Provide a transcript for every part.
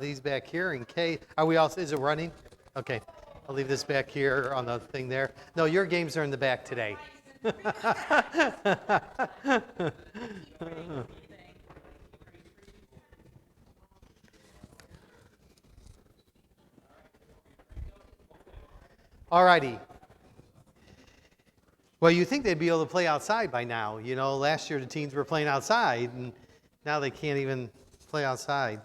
these back here in case. Are we all? Is it running? Okay. I'll leave this back here on the thing there. No, your games are in the back today. All righty. Well, you think they'd be able to play outside by now. You know, last year the teens were playing outside, and now they can't even play outside.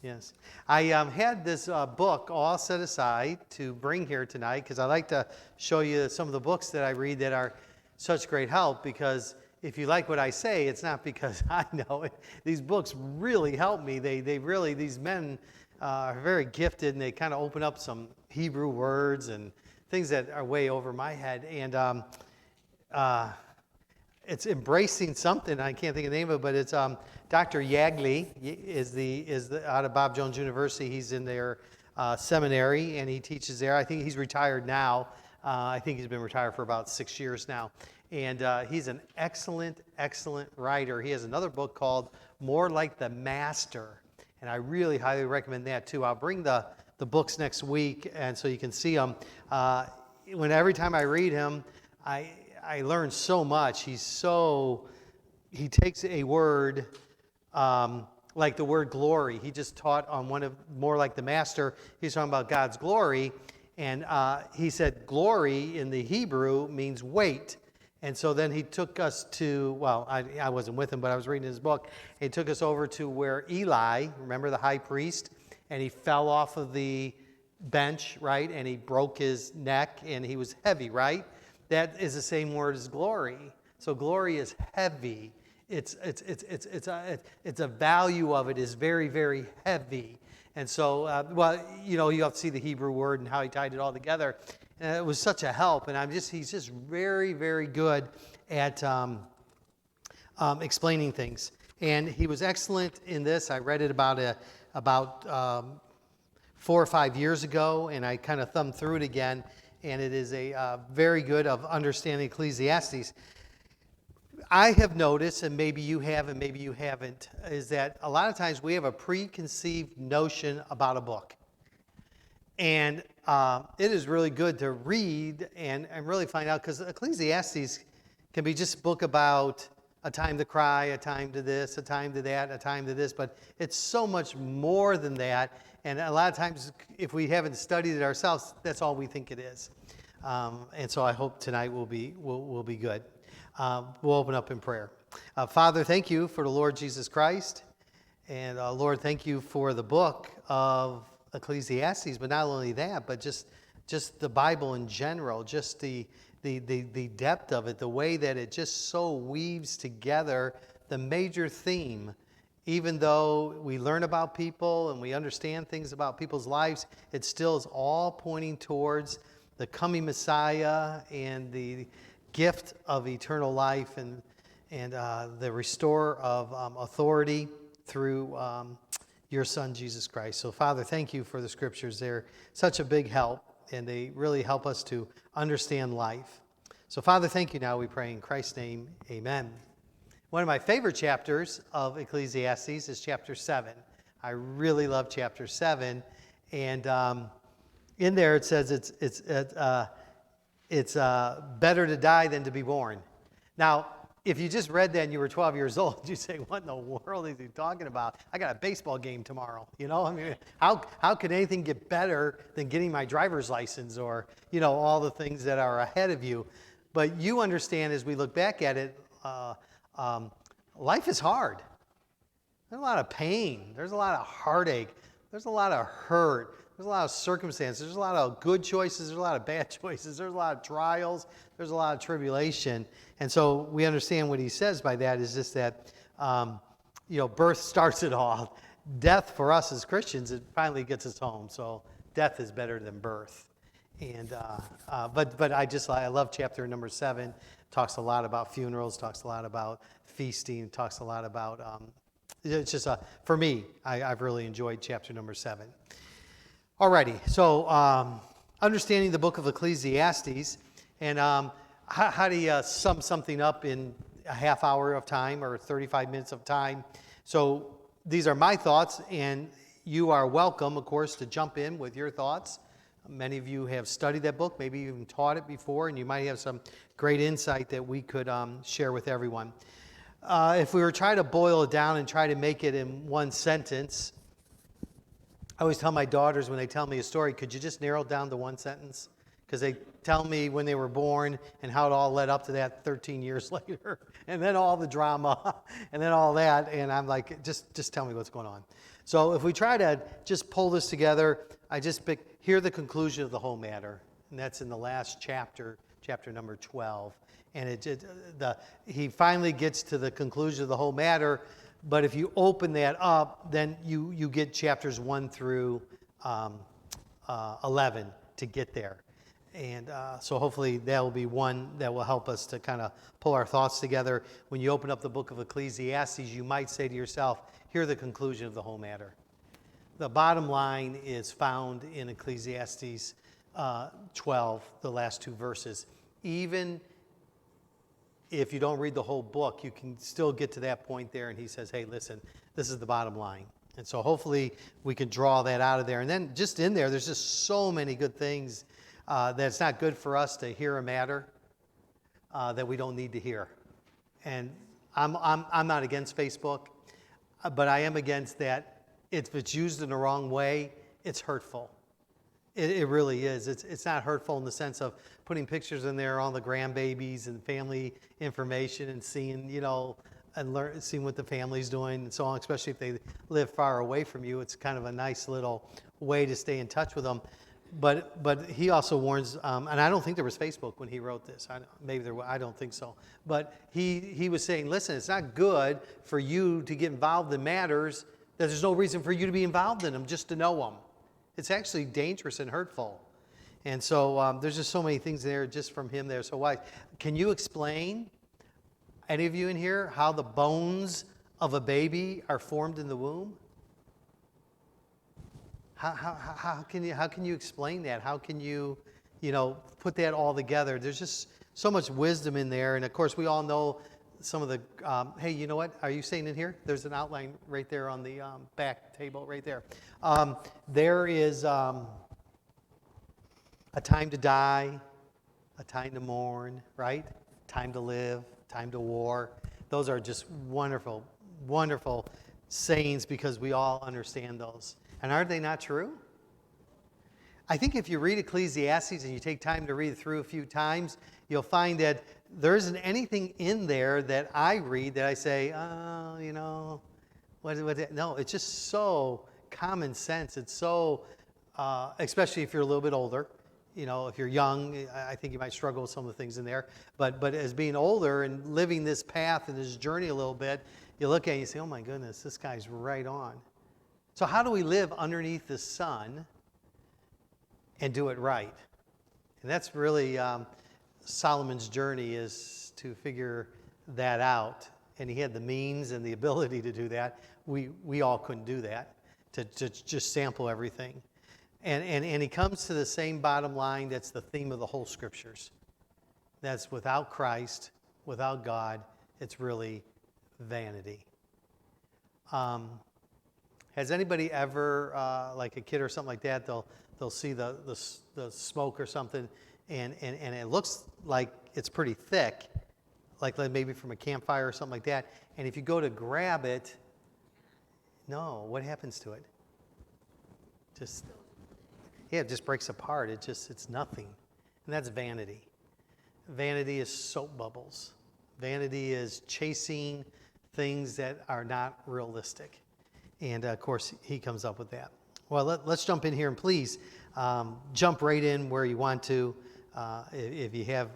Yes. I had this book all set aside to bring here tonight because I like to show you some of the books that I read that are such great help, because if you like what I say, it's not because I know it. These books really help me. They really, these men are very gifted, and they kind of open up some Hebrew words and things that are way over my head. And it's embracing something. I can't think of the name of it, but it's Dr. Yagley is out of Bob Jones University. He's in their seminary, and he teaches there. I think he's retired now. I think he's been retired for about 6 years now. And he's an excellent, excellent writer. He has another book called More Like the Master, and I really highly recommend that too. I'll bring the books next week, and so you can see them. Every time I read him, I learn so much. He takes a word like the word glory. He just taught on one of More Like the Master. He's talking about God's glory, and he said glory in the Hebrew means weight. And so then he took us to, well, I wasn't with him, but I was reading his book. He took us over to where Eli, remember the high priest, and he fell off of the bench, right? And he broke his neck, and he was heavy, right? That is the same word as glory. So glory is heavy. It's a value of it is very, very heavy. And so, you have to see the Hebrew word and how he tied it all together. And it was such a help. And he's just very, very good at explaining things. And he was excellent in this. I read it about 4 or 5 years ago, and I kind of thumbed through it again. And it is a very good of understanding Ecclesiastes. I have noticed, and maybe you have and maybe you haven't, is that a lot of times we have a preconceived notion about a book. And it is really good to read and really find out, because Ecclesiastes can be just a book about a time to cry, a time to this, a time to that, a time to this, but it's so much more than that. And a lot of times, if we haven't studied it ourselves, that's all we think it is. And so I hope tonight will be good. We'll open up in prayer. Father, thank you for the Lord Jesus Christ. And Lord, thank you for the book of Ecclesiastes, but not only that, but just the Bible in general, just the depth of it, the way that it just so weaves together the major theme. Even though we learn about people and we understand things about people's lives, it still is all pointing towards the coming Messiah and the gift of eternal life and the restorer of authority through your Son, Jesus Christ. So, Father, thank you for the Scriptures. They're such a big help, and they really help us to understand life. So, Father, thank you now, we pray in Christ's name, amen. One of my favorite chapters of Ecclesiastes is chapter 7. I really love chapter 7. And in there it says it's better to die than to be born. Now, if you just read that and you were 12 years old, you'd say, what in the world is he talking about? I got a baseball game tomorrow. I mean, how could anything get better than getting my driver's license or, all the things that are ahead of you? But you understand, as we look back at it, life is hard. There's a lot of pain. There's a lot of heartache. There's a lot of hurt. There's a lot of circumstances. There's a lot of good choices. There's a lot of bad choices. There's a lot of trials. There's a lot of tribulation. And so we understand what he says by that is just that, birth starts it all. Death for us as Christians, it finally gets us home. So death is better than birth. And but I love chapter number 7. Talks a lot about funerals. Talks a lot about feasting. Talks a lot about. It's just for me. I've really enjoyed chapter number 7. Alrighty, so understanding the book of Ecclesiastes, and how do you sum something up in a half hour of time or 35 minutes of time? So these are my thoughts, and you are welcome, of course, to jump in with your thoughts. Many of you have studied that book, maybe even taught it before, and you might have some great insight that we could share with everyone. If we were trying to boil it down and try to make it in one sentence, I always tell my daughters when they tell me a story, could you just narrow it down to one sentence? Because they tell me when they were born and how it all led up to that 13 years later, and then all the drama, and then all that, and I'm like, just tell me what's going on. So if we try to just pull this together, I just hear the conclusion of the whole matter, and that's in the last chapter, chapter number 12. And he finally gets to the conclusion of the whole matter, but if you open that up, then you get chapters 1 through 11 to get there. And so hopefully that will be one that will help us to kind of pull our thoughts together. When you open up the book of Ecclesiastes, you might say to yourself, hear the conclusion of the whole matter. The bottom line is found in Ecclesiastes 12, the last 2 verses. Even if you don't read the whole book, you can still get to that point there, and he says, hey, listen, this is the bottom line. And so hopefully we can draw that out of there. And then just in there, there's just so many good things that it's not good for us to hear a matter that we don't need to hear. And I'm not against Facebook, but I am against that. If it's used in the wrong way, it's hurtful. It really is. It's not hurtful in the sense of putting pictures in there, all the grandbabies and family information, and seeing, and seeing what the family's doing and so on, especially if they live far away from you. It's kind of a nice little way to stay in touch with them. But he also warns, and I don't think there was Facebook when he wrote this. Maybe there was, I don't think so. But he was saying, listen, it's not good for you to get involved in matters that there's no reason for you to be involved in them, just to know them. It's actually dangerous and hurtful. And so there's just so many things there just from him there. So why? Can you explain, any of you in here, how the bones of a baby are formed in the womb? How can you explain that? How can you put that all together? There's just so much wisdom in there. And of course, we all know some of the, hey, you know what? Are you staying in here? There's an outline right there on the back table right there. There is a time to die, a time to mourn, right? Time to live, time to war. Those are just wonderful, wonderful sayings because we all understand those. And are they not true? I think if you read Ecclesiastes and you take time to read it through a few times, you'll find that there isn't anything in there that I read that I say, no, it's just so common sense. It's so, especially if you're a little bit older. If you're young, I think you might struggle with some of the things in there. But as being older and living this path and this journey a little bit, you look at it and you say, oh my goodness, this guy's right on. So how do we live underneath the sun and do it right? And that's really Solomon's journey, is to figure that out. And he had the means and the ability to do that. We all couldn't do that, to just sample everything. And he comes to the same bottom line that's the theme of the whole scriptures. That's without Christ, without God, it's really vanity. Has anybody ever, like a kid or something like that, they'll see the smoke or something, and it looks like it's pretty thick, like maybe from a campfire or something like that. And if you go to grab it, what happens to it? It just breaks apart. It's nothing. And that's vanity. Vanity is soap bubbles. Vanity is chasing things that are not realistic. And of course, he comes up with that. Well, let's jump in here, and please jump right in where you want to. If you have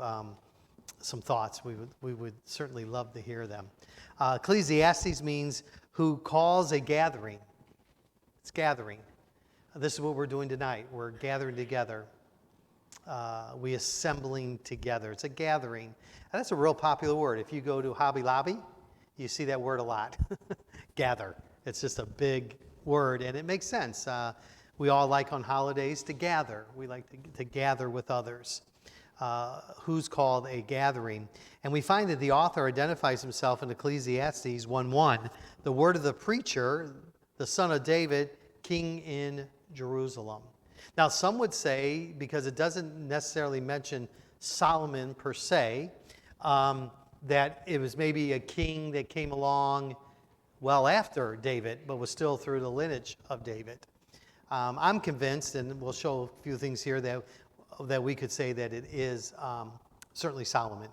some thoughts, we would certainly love to hear them. Ecclesiastes means who calls a gathering. It's gathering. This is what we're doing tonight. We're gathering together. We assembling together. It's a gathering. And that's a real popular word. If you go to Hobby Lobby, you see that word a lot. Gather. It's just a big word, and it makes sense. We all like on holidays to gather. We like to gather with others. Who's called a gathering. And we find that the author identifies himself in Ecclesiastes 1:1. The word of the preacher, the son of David, king in Jerusalem. Now, some would say, because it doesn't necessarily mention Solomon per se, that it was maybe a king that came along well after David, but was still through the lineage of David. I'm convinced, and we'll show a few things here that we could say that it is certainly Solomon.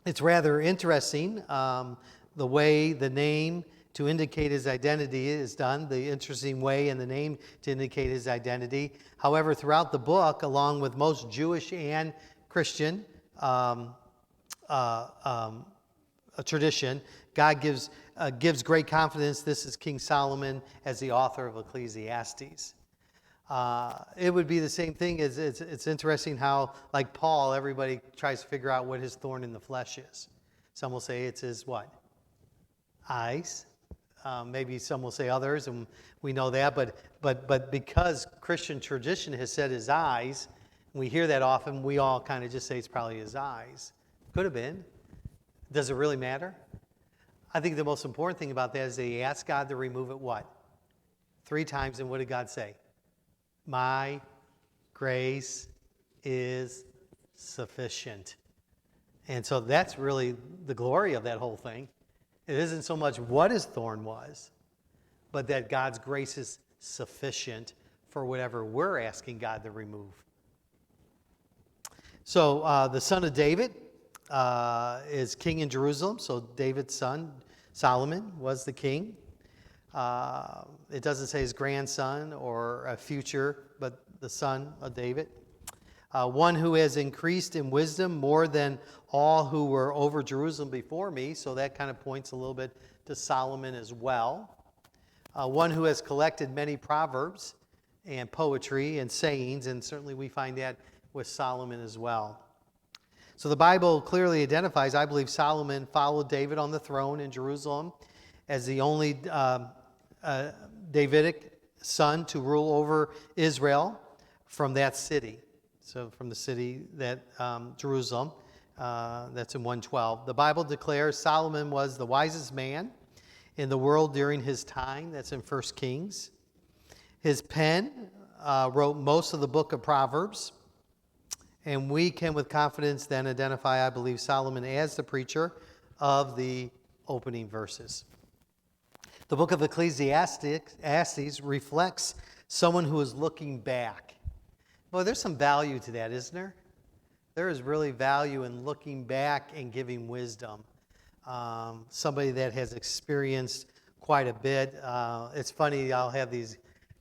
It's rather interesting the way the name to indicate his identity is done, the interesting way in the name to indicate his identity. However, throughout the book, along with most Jewish and Christian a tradition, God gives great confidence this is King Solomon as the author of Ecclesiastes. It would be the same thing as it's interesting how, like Paul, everybody tries to figure out what his thorn in the flesh is. Some will say it's his what? Eyes. Maybe some will say others, and we know that. But because Christian tradition has said his eyes, we hear that often, we all kind of just say it's probably his eyes. Could have been. Does it really matter? I think the most important thing about that is they asked God to remove it what? 3 times, and what did God say? My grace is sufficient. And so that's really the glory of that whole thing. It isn't so much what his thorn was, but that God's grace is sufficient for whatever we're asking God to remove. So the son of David is king in Jerusalem. So David's son, Solomon, was the king. It doesn't say his grandson or a future, but the son of David. One who has increased in wisdom more than all who were over Jerusalem before me. So that kind of points a little bit to Solomon as well. One who has collected many proverbs and poetry and sayings, and certainly we find that with Solomon as well. So the Bible clearly identifies, I believe Solomon followed David on the throne in Jerusalem as the only Davidic son to rule over Israel from that city. So from the city that Jerusalem, that's in 112. The Bible declares Solomon was the wisest man in the world during his time. That's in 1 Kings. His pen wrote most of the book of Proverbs. And we can with confidence then identify, I believe, Solomon as the preacher of the opening verses. The book of Ecclesiastes reflects someone who is looking back. Well, there's some value to that, isn't there? There is really value in looking back and giving wisdom. Somebody that has experienced quite a bit. It's funny, I'll have these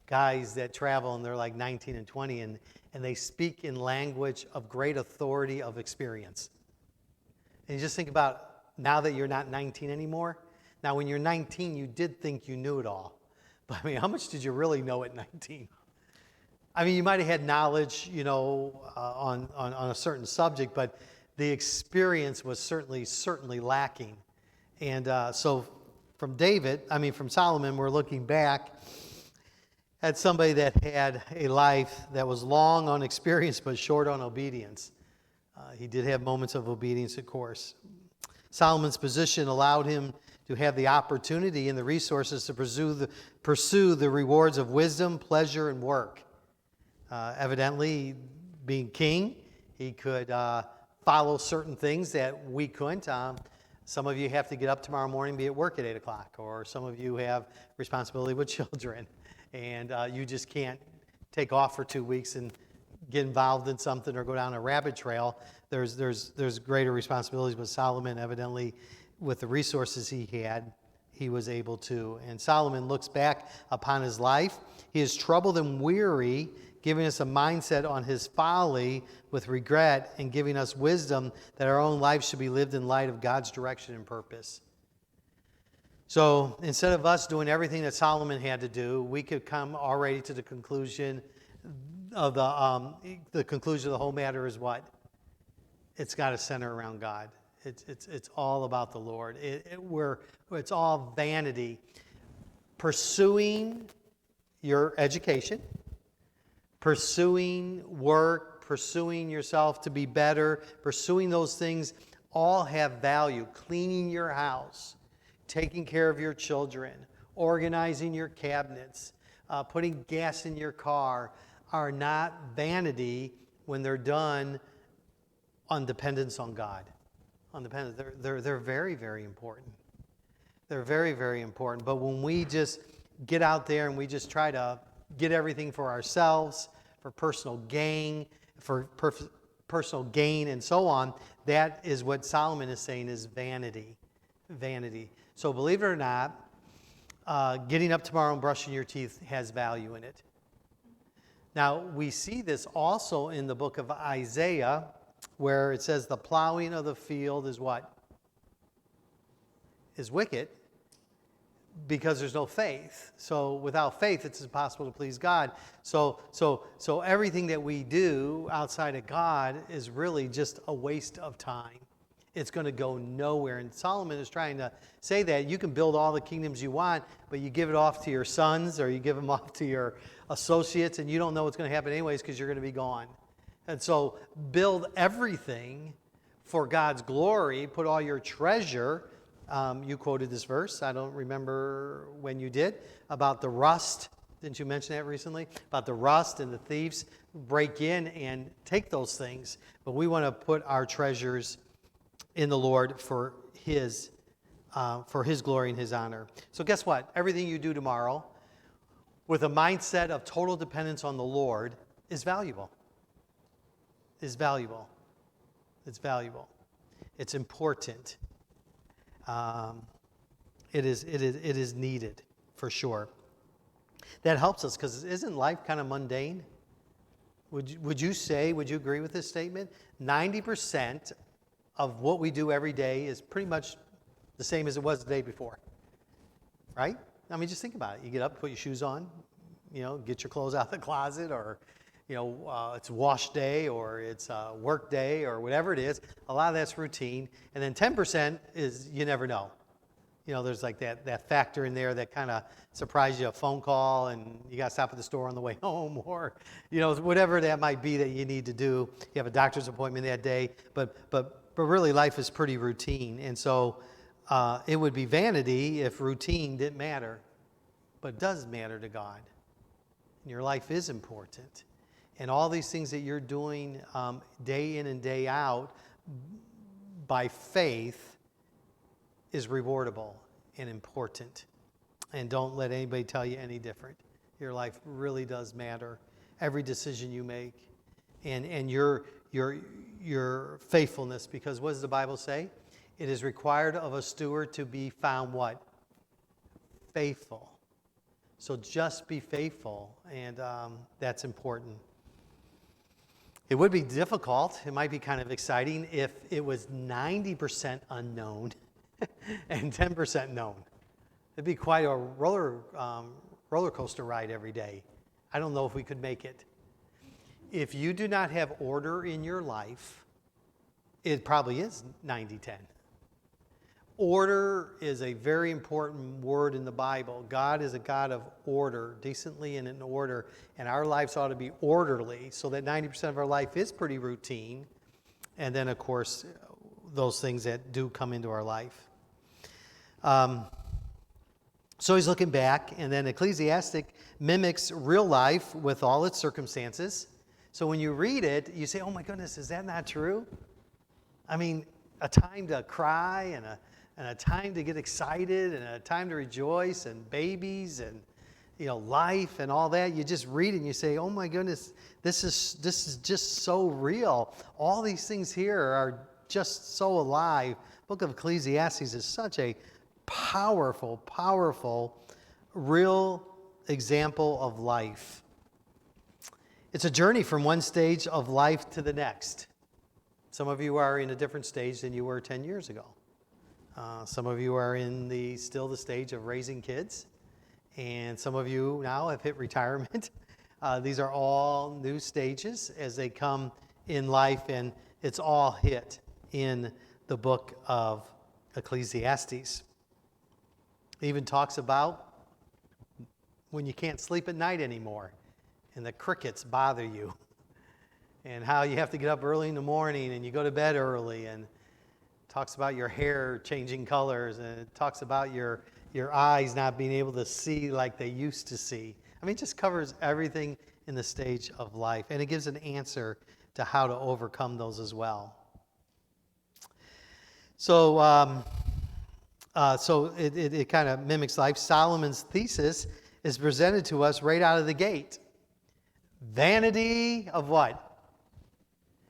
guys that travel and they're like 19 and 20 and they speak in language of great authority of experience. And you just think about now that you're not 19 anymore. Now, when you're 19, you did think you knew it all. But I mean, how much did you really know at 19? I mean, you might have had knowledge, on a certain subject, but the experience was certainly lacking. And so from Solomon, we're looking back at somebody that had a life that was long on experience but short on obedience. He did have moments of obedience, of course. Solomon's position allowed him to have the opportunity and the resources to pursue the rewards of wisdom, pleasure, and work. Evidently, being king, he could follow certain things that we couldn't. Some of you have to get up tomorrow morning and be at work at 8 o'clock, or some of you have responsibility with children, and you just can't take off for 2 weeks and get involved in something or go down a rabbit trail. There's greater responsibilities, but Solomon, evidently, with the resources he had, he was able to. And Solomon looks back upon his life. He is troubled and weary, giving us a mindset on his folly with regret and giving us wisdom that our own life should be lived in light of God's direction and purpose. So instead of us doing everything that Solomon had to do, we could come already to the conclusion of the conclusion of the whole matter is what? It's got to center around God. It's all about the Lord. It's all vanity. Pursuing your education, pursuing work, pursuing yourself to be better, pursuing those things all have value. Cleaning your house, taking care of your children, organizing your cabinets, putting gas in your car are not vanity when they're done on dependence on God. On dependence, they're very, very important. They're very, very important. But when we just get out there and we just try to get everything for ourselves, for personal gain, personal gain and so on, that is what Solomon is saying is vanity. Vanity. So believe it or not, getting up tomorrow and brushing your teeth has value in it. Now, we see this also in the book of Isaiah, where it says the plowing of the field is what? Is wicked, because there's no faith. So without faith, it's impossible to please God. So everything that we do outside of God is really just a waste of time. It's going to go nowhere. And Solomon is trying to say that you can build all the kingdoms you want, but you give it off to your sons or you give them off to your associates, and you don't know what's going to happen anyways because you're going to be gone. And so build everything for God's glory. Put all your treasure. You quoted this verse. I don't remember when you did, about the rust. Didn't you mention that recently? About the rust and the thieves break in and take those things. But we want to put our treasures in the Lord for His glory and His honor. So guess what? Everything you do tomorrow with a mindset of total dependence on the Lord is valuable. Is valuable. It's valuable. It's important. It is needed for sure. That helps us because isn't life kind of mundane? Would you agree with this statement? 90% of what we do every day is pretty much the same as it was the day before, right? I mean, just think about it. You get up, put your shoes on, get your clothes out of the closet, or it's wash day, or it's work day, or whatever it is. A lot of that's routine. And then 10% is you never know. There's like that factor in there that kind of surprises you, a phone call, and you got to stop at the store on the way home, or, whatever that might be that you need to do. You have a doctor's appointment that day, but really life is pretty routine. And so it would be vanity if routine didn't matter, but it does matter to God. And your life is important. And all these things that you're doing day in and day out by faith is rewardable and important. And don't let anybody tell you any different. Your life really does matter. Every decision you make and your faithfulness, because what does the Bible say? It is required of a steward to be found what? Faithful. So just be faithful, and that's important. It would be difficult, it might be kind of exciting if it was 90% unknown and 10% known. It'd be quite a roller coaster ride every day. I don't know if we could make it. If you do not have order in your life, it probably is 90-10. Order is a very important word in the Bible. God is a God of order, decently and in order, and our lives ought to be orderly so that 90% of our life is pretty routine. And then, of course, those things that do come into our life. So he's looking back, and then Ecclesiastes mimics real life with all its circumstances. So when you read it, you say, oh my goodness, is that not true? I mean, a time to cry and a time to get excited and a time to rejoice and babies and life and all that. You just read it and you say, oh my goodness, this is just so real. All these things here are just so alive. Book of Ecclesiastes is such a powerful, real example of life. It's a journey from one stage of life to the next. Some of you are in a different stage than you were 10 years ago. Some of you are in still the stage of raising kids, and some of you now have hit retirement. These are all new stages as they come in life, and it's all hit in the book of Ecclesiastes. It even talks about when you can't sleep at night anymore, and the crickets bother you, and how you have to get up early in the morning and you go to bed early, and talks about your hair changing colors, and it talks about your eyes not being able to see like they used to see. I mean, it just covers everything in the stage of life, and it gives an answer to how to overcome those as well. So, it kind of mimics life. Solomon's thesis is presented to us right out of the gate. Vanity of what?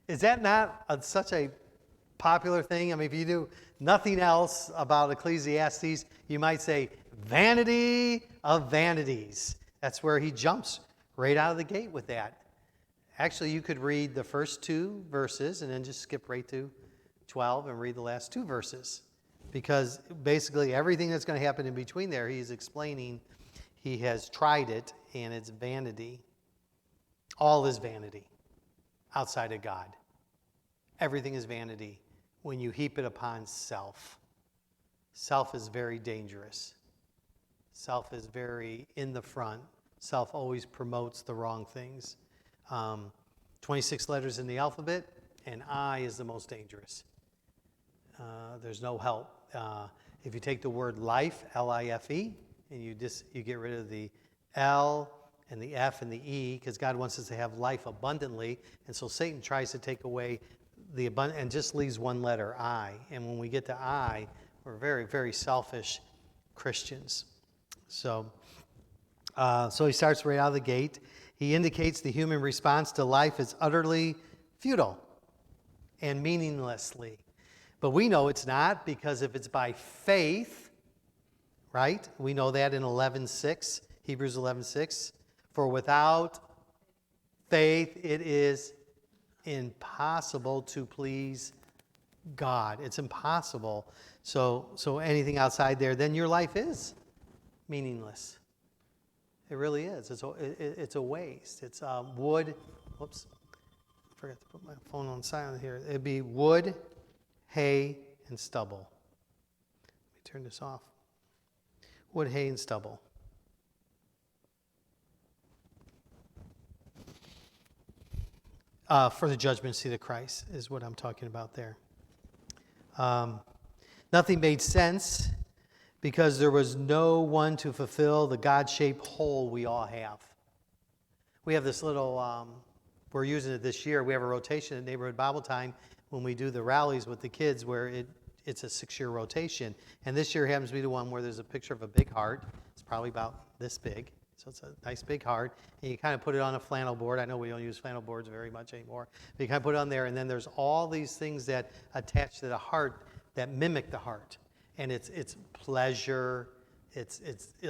Is that not such a popular thing? I mean, if you knew nothing else about Ecclesiastes, you might say, vanity of vanities. That's where he jumps right out of the gate with that. Actually, you could read the first 2 verses and then just skip right to 12 and read the last 2 verses. Because basically everything that's going to happen in between there, he's explaining he has tried it and it's vanity. All is vanity outside of God. Everything is vanity when you heap it upon self. Self is very dangerous. Self is very in the front. Self always promotes the wrong things. 26 letters in the alphabet, and I is the most dangerous. There's no help. If you take the word life, L-I-F-E, and you get rid of the L and the F and the E, because God wants us to have life abundantly, and so Satan tries to take away the abundant and just leaves one letter, I. And when we get to I, we're very, very selfish Christians. So he starts right out of the gate. He indicates the human response to life is utterly futile and meaninglessly. But we know it's not, because if it's by faith, right? We know that in 11:6, Hebrews 11:6. For without faith it is impossible to please God. It's impossible. So anything outside there, then your life is meaningless. It really is. It's a waste. It's wood. Whoops. I forgot to put my phone on silent here. It'd be wood, hay, and stubble. Let me turn this off. Wood, hay, and stubble. For the judgment seat of Christ is what I'm talking about there. Nothing made sense because there was no one to fulfill the God-shaped hole we all have. We have this little, we're using it this year. We have a rotation at Neighborhood Bible Time when we do the rallies with the kids where it's a 6-year rotation. And this year happens to be the one where there's a picture of a big heart. It's probably about this big. So it's a nice big heart. And you kind of put it on a flannel board. I know we don't use flannel boards very much anymore. But you kind of put it on there, and then there's all these things that attach to the heart that mimic the heart. And it's pleasure. It's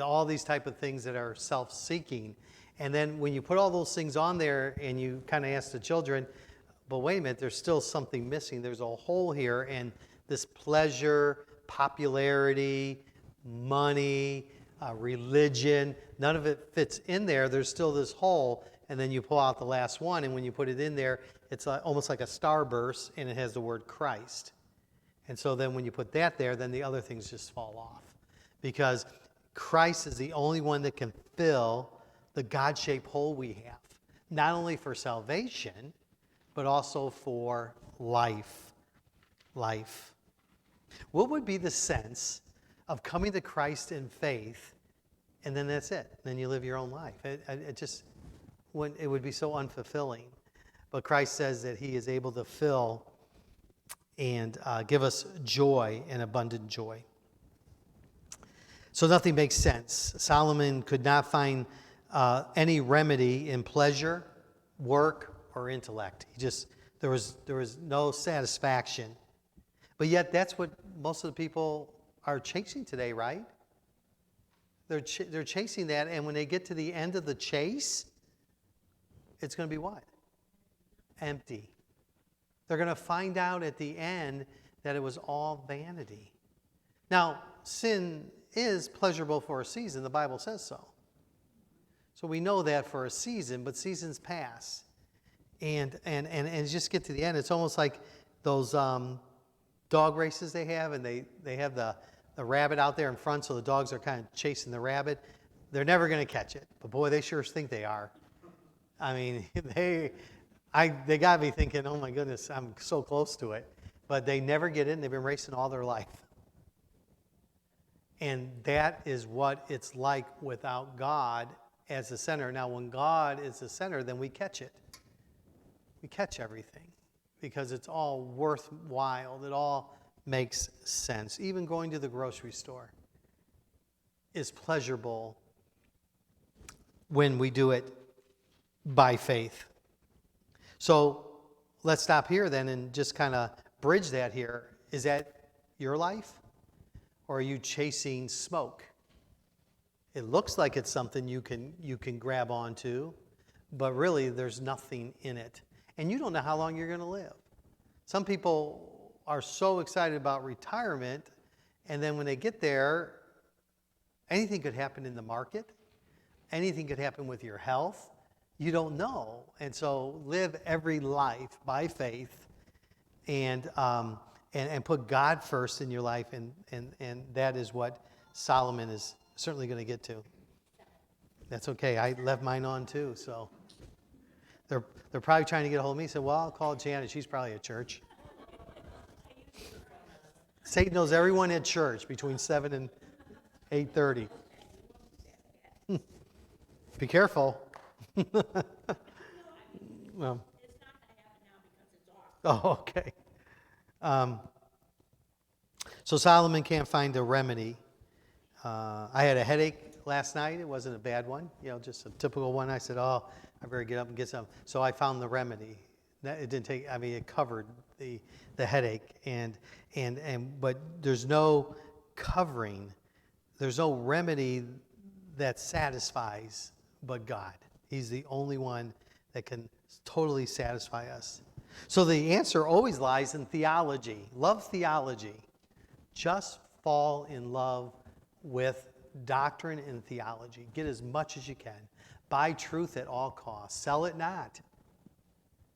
all these type of things that are self-seeking. And then when you put all those things on there and you kind of ask the children, but wait a minute, there's still something missing. There's a hole here, and this pleasure, popularity, money, religion, none of it fits in there. There's still this hole, and then you pull out the last one, and when you put it in there, it's almost like a starburst, and it has the word Christ. And so then when you put that there, then the other things just fall off. Because Christ is the only one that can fill the God-shaped hole we have, not only for salvation, but also for life. Life. What would be the sense of coming to Christ in faith, and then that's it? Then you live your own life. It would be so unfulfilling. But Christ says that he is able to fill and give us joy and abundant joy. So nothing makes sense. Solomon could not find any remedy in pleasure, work, or intellect. There was no satisfaction. But yet that's what most of the people are chasing today, right? They're chasing that, and when they get to the end of the chase, it's going to be what? Empty. They're going to find out at the end that it was all vanity. Now, sin is pleasurable for a season. The Bible says so. So we know that for a season, but seasons pass. And just get to the end, it's almost like those dog races they have, and they have the rabbit out there in front, so the dogs are kind of chasing the rabbit. They're never going to catch it, but boy, they sure think they are. I mean, they got to be thinking, oh my goodness, I'm so close to it. But they never get in. They've been racing all their life. And that is what it's like without God as the center. Now, when God is the center, then we catch it. We catch everything because it's all worthwhile. It all makes sense. Even going to the grocery store is pleasurable when we do it by faith. So let's stop here then and just kind of bridge that here. Is that your life? Or are you chasing smoke? It looks like it's something you can grab onto, but really there's nothing in it. And you don't know how long you're going to live. Some people are so excited about retirement, and then when they get there, anything could happen in the market. Anything could happen with your health. You don't know. And so live every life by faith and put God first in your life. And that is what Solomon is certainly going to get to. That's okay. I left mine on too. So they're probably trying to get a hold of me. Said, well, I'll call Janet. She's probably at church. Satan knows everyone at church between 7 and 8:30. Be careful. Well, oh, okay. So Solomon can't find a remedy. I had a headache last night. It wasn't a bad one, just a typical one. I said, I better get up and get some. So I found the remedy. It didn't take. It covered the headache, but there's no covering. There's no remedy that satisfies but God. He's the only one that can totally satisfy us. So the answer always lies in theology. Love theology. Just fall in love with doctrine and theology. Get as much as you can. Buy truth at all costs. Sell it not.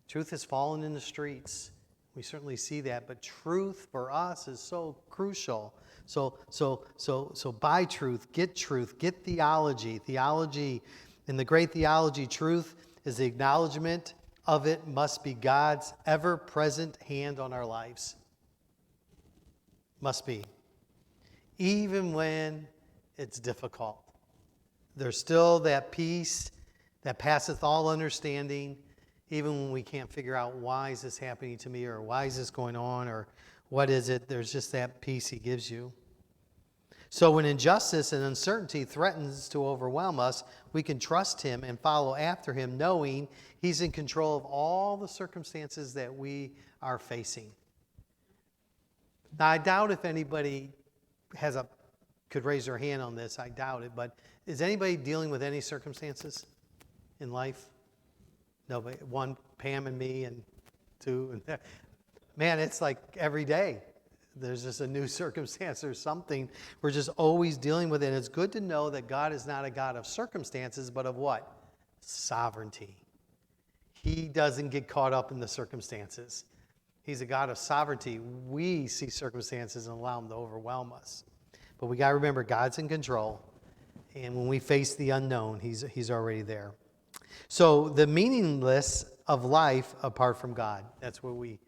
Truth has fallen in the streets. We certainly see that, but truth for us is so crucial. So buy truth, get theology. Theology, in the great theology, truth is the acknowledgement of it must be God's ever-present hand on our lives. Must be. Even when it's difficult. There's still that peace that passeth all understanding, even when we can't figure out why is this happening to me, or why is this going on, or what is it? There's just that peace he gives you. So when injustice and uncertainty threatens to overwhelm us, we can trust him and follow after him, knowing he's in control of all the circumstances that we are facing. Now, I doubt if anybody could raise their hand on this. I doubt it. But is anybody dealing with any circumstances in life? Nobody. One, Pam and me, and two. And man, it's like every day. There's just a new circumstance or something. We're just always dealing with it. And it's good to know that God is not a God of circumstances, but of what? Sovereignty. He doesn't get caught up in the circumstances. He's a God of sovereignty. We see circumstances and allow them to overwhelm us. But we got to remember, God's in control. And when we face the unknown, he's already there. So the meaningless of life apart from God, that's where we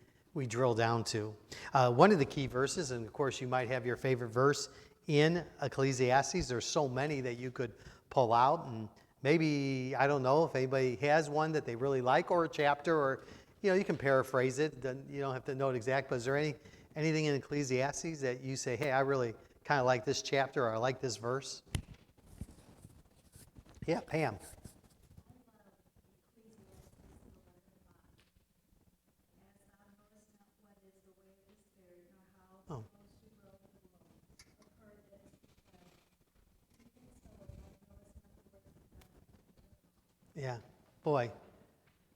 drill down to. One of the key verses, and of course you might have your favorite verse in Ecclesiastes. There's so many that you could pull out, and maybe, I don't know if anybody has one that they really like, or a chapter, or you can paraphrase it. You don't have to know it exact, but is there anything in Ecclesiastes that you say, hey, I really kind of like this chapter, or I like this verse? Yeah, Pam. Oh. Yeah, boy.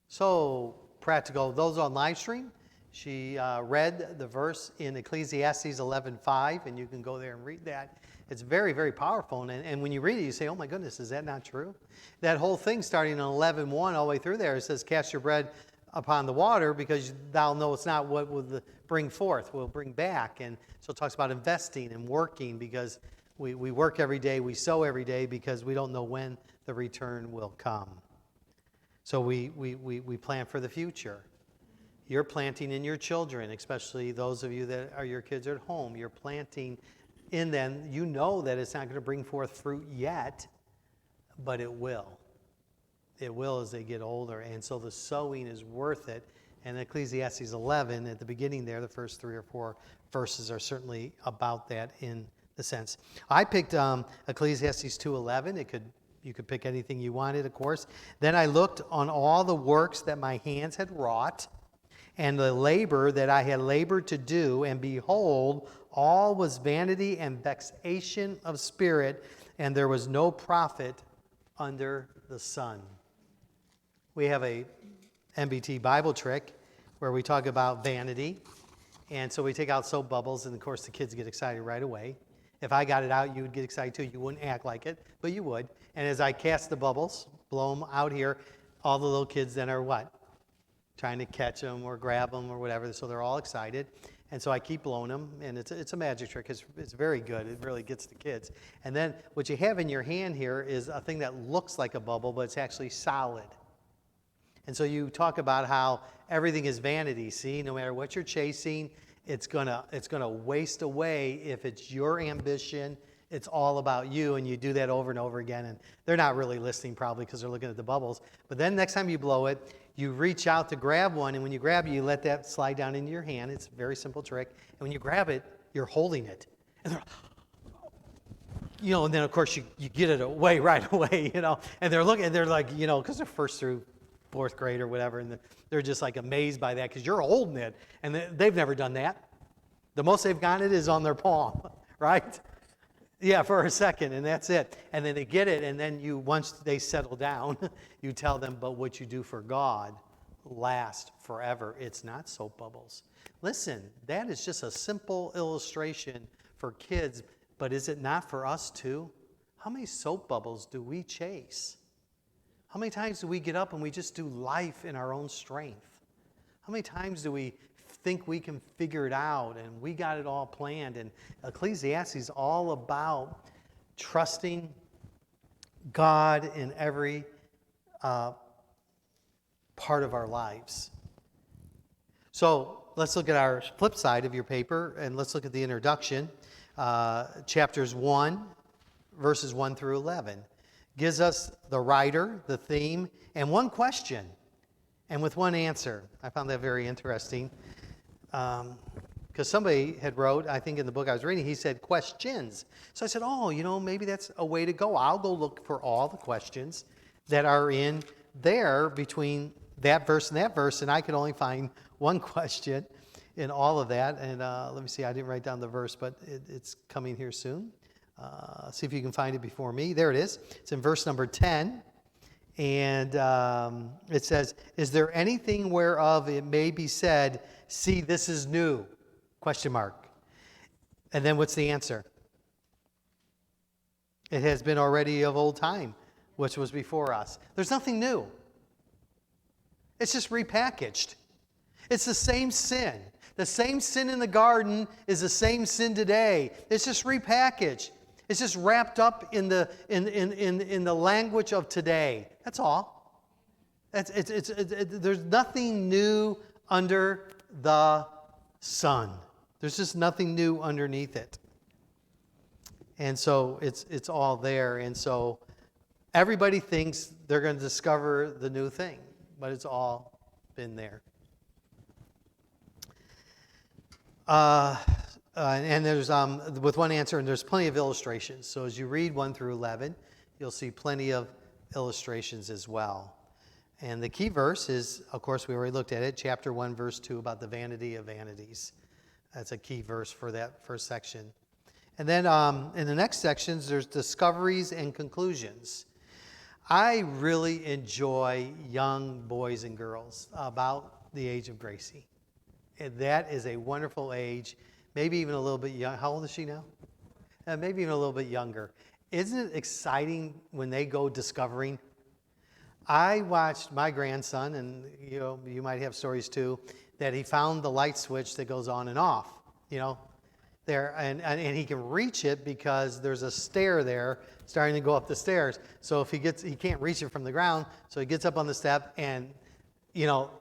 So practical. Those on live stream, she read the verse in Ecclesiastes 11:5, and you can go there and read that. It's very, very powerful. And when you read it, you say, oh my goodness, is that not true? That whole thing starting in 11:1 all the way through there, it says, cast your bread upon the water, because thou knowest not what will bring forth, will bring back. And so it talks about investing and working, because we work every day, we sow every day, because we don't know when the return will come. So we plan for the future. You're planting in your children, especially those of you that are your kids at home. You're planting in them. You know that it's not going to bring forth fruit yet, but it will. it will as they get older. And so the sowing is worth it. And Ecclesiastes 11, at the beginning there, the first 3 or 4 verses are certainly about that in the sense. I picked Ecclesiastes 2:11. You could pick anything you wanted, of course. Then I looked on all the works that my hands had wrought, and the labor that I had labored to do, and behold, all was vanity and vexation of spirit, and there was no profit under the sun. We have a MBT Bible trick where we talk about vanity, and so we take out soap bubbles, and of course the kids get excited right away. If I got it out, you would get excited too. You wouldn't act like it, but you would. And as I cast the bubbles, blow them out here, all the little kids then are what? Trying to catch them or grab them or whatever, so they're all excited. And so I keep blowing them, and it's a magic trick. It's very good. It really gets the kids. And then what you have in your hand here is a thing that looks like a bubble, but it's actually solid. And so you talk about how everything is vanity. See, no matter what you're chasing, it's gonna waste away if it's your ambition. It's all about you, and you do that over and over again. And they're not really listening probably because they're looking at the bubbles. But then next time you blow it, you reach out to grab one, and when you grab it, you let that slide down into your hand. It's a very simple trick. And when you grab it, you're holding it. And and then of course you get it away right away, And they're looking, and they're like, because they're first through 4th grade or whatever, and they're just like amazed by that because you're holding it, and they've never done that. The most they've gotten it is on their palm, right? Yeah, for a second, and that's it. And then they get it, and then once they settle down, you tell them, but what you do for God lasts forever. It's not soap bubbles. Listen, that is just a simple illustration for kids, but is it not for us too? How many soap bubbles do we chase? How many times do we get up and we just do life in our own strength? How many times do we think we can figure it out and we got it all planned? And Ecclesiastes is all about trusting God in every part of our lives. So let's look at our flip side of your paper, and let's look at the introduction. Chapters 1, verses 1 through 11. Gives us the writer, the theme, and one question, and with one answer. I found that very interesting. Because somebody had wrote, I think in the book I was reading, he said questions. So I said, maybe that's a way to go. I'll go look for all the questions that are in there between that verse and that verse, and I could only find one question in all of that. And let me see, I didn't write down the verse, but it's coming here soon. See if you can find it before me. There it is. It's in verse number 10. And it says, is there anything whereof it may be said, see, this is new? Question mark. And then what's the answer? It has been already of old time, which was before us. There's nothing new. It's just repackaged. It's the same sin. The same sin in the garden is the same sin today. It's just repackaged. It's just wrapped up in the language of today. That's all. There's nothing new under the sun. There's just nothing new underneath it. And so it's all there. And so everybody thinks they're going to discover the new thing, but it's all been there. And there's with one answer, and there's plenty of illustrations. So as you read 1 through 11, you'll see plenty of illustrations as well. And the key verse is, of course, we already looked at it, chapter 1, verse 2, about the vanity of vanities. That's a key verse for that first section. And then in the next sections, there's discoveries and conclusions. I really enjoy young boys and girls about the age of Gracie. And that is a wonderful age. Maybe even a little bit young. How old is she now? Maybe even a little bit younger. Isn't it exciting when they go discovering? I watched my grandson, and you might have stories too, that he found the light switch that goes on and off. There, and he can reach it because there's a stair there starting to go up the stairs. So if he can't reach it from the ground, so he gets up on the step and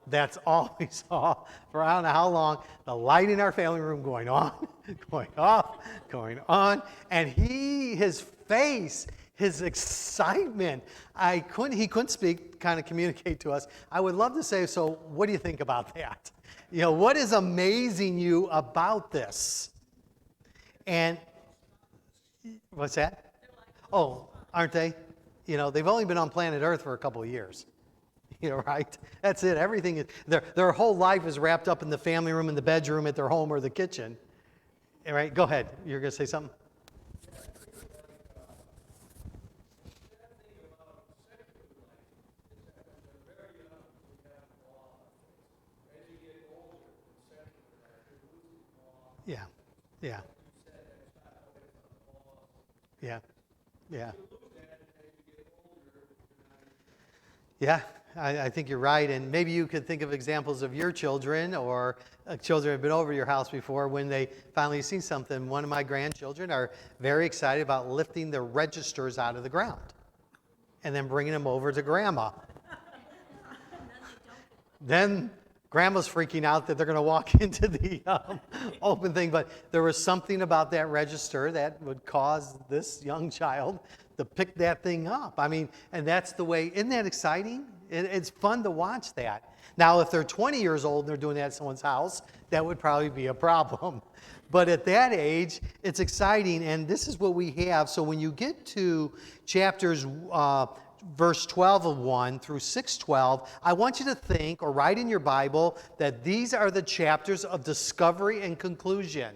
that's all we saw for I don't know how long. The light in our family room going on, going off, going on. And his face, his excitement. He couldn't speak, kind of communicate to us. I would love to say, so what do you think about that? What is amazing you about this? And what's that? Oh, aren't they? They've only been on planet Earth for a couple of years. Right? That's it. Everything is, their whole life is wrapped up in the family room, in the bedroom, at their home, or the kitchen. All right, go ahead. You're going to say something? Yeah, yeah, yeah, yeah. Yeah, I think you're right. And maybe you could think of examples of your children or children have been over your house before when they finally see something. One of my grandchildren are very excited about lifting the registers out of the ground and then bringing them over to Grandma. Then Grandma's freaking out that they're going to walk into the open thing. But there was something about that register that would cause this young child to pick that thing up. I mean, and that's the way, isn't that exciting? It's fun to watch that. Now, if they're 20 years old and they're doing that at someone's house, that would probably be a problem. But at that age, it's exciting, and this is what we have. So when you get to chapters verse 12 of 1 through 6:12, I want you to think or write in your Bible that these are the chapters of discovery and conclusion.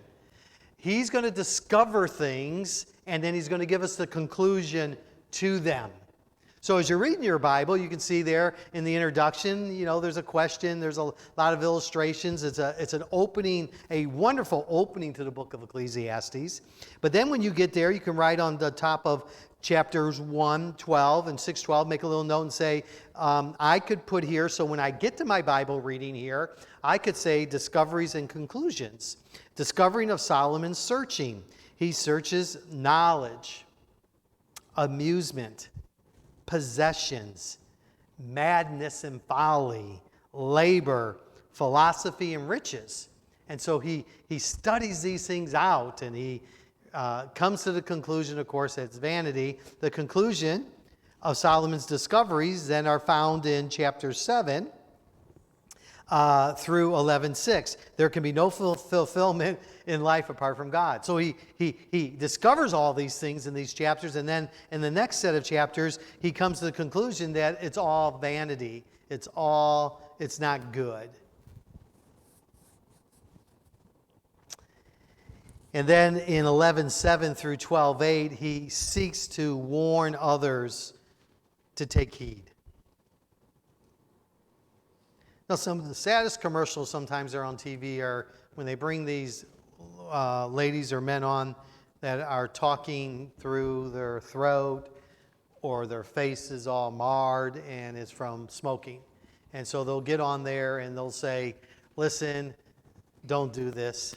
He's going to discover things, and then he's going to give us the conclusion to them. So as you're reading your Bible, you can see there in the introduction, there's a question, there's a lot of illustrations. It's an opening, a wonderful opening to the book of Ecclesiastes. But then when you get there, you can write on the top of chapters 1:12 and 6:12, make a little note and say, I could put here, so when I get to my Bible reading here, I could say discoveries and conclusions. Discovering of Solomon's searching. He searches knowledge, amusement, possessions, madness and folly, labor, philosophy and riches. And so he studies these things out, and he comes to the conclusion, of course, it's vanity. The conclusion of Solomon's discoveries then are found in chapter 7 through 11:6. There can be no fulfillment in life apart from God. So he discovers all these things in these chapters, and then in the next set of chapters, he comes to the conclusion that it's all vanity. It's not good. And then in 11:7 through 12:8, he seeks to warn others to take heed. Now, some of the saddest commercials sometimes are on TV are when they bring these ladies or men on that are talking through their throat or their face is all marred and it's from smoking. And so they'll get on there and they'll say, listen, don't do this.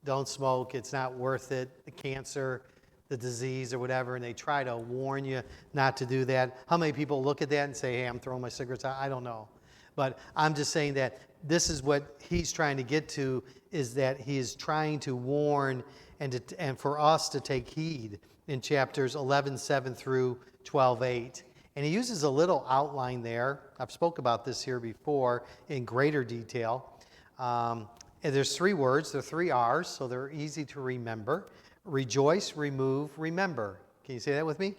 Don't smoke. It's not worth it. The cancer, the disease or whatever, and they try to warn you not to do that. How many people look at that and say, hey, I'm throwing my cigarettes out? I don't know. But I'm just saying that this is what he's trying to get to, is that he is trying to warn and for us to take heed in chapters 11:7 through 12:8. And he uses a little outline there. I've spoke about this here before in greater detail. And there's 3 words. There are 3 R's, so they're easy to remember. Rejoice, remove, remember. Can you say that with me?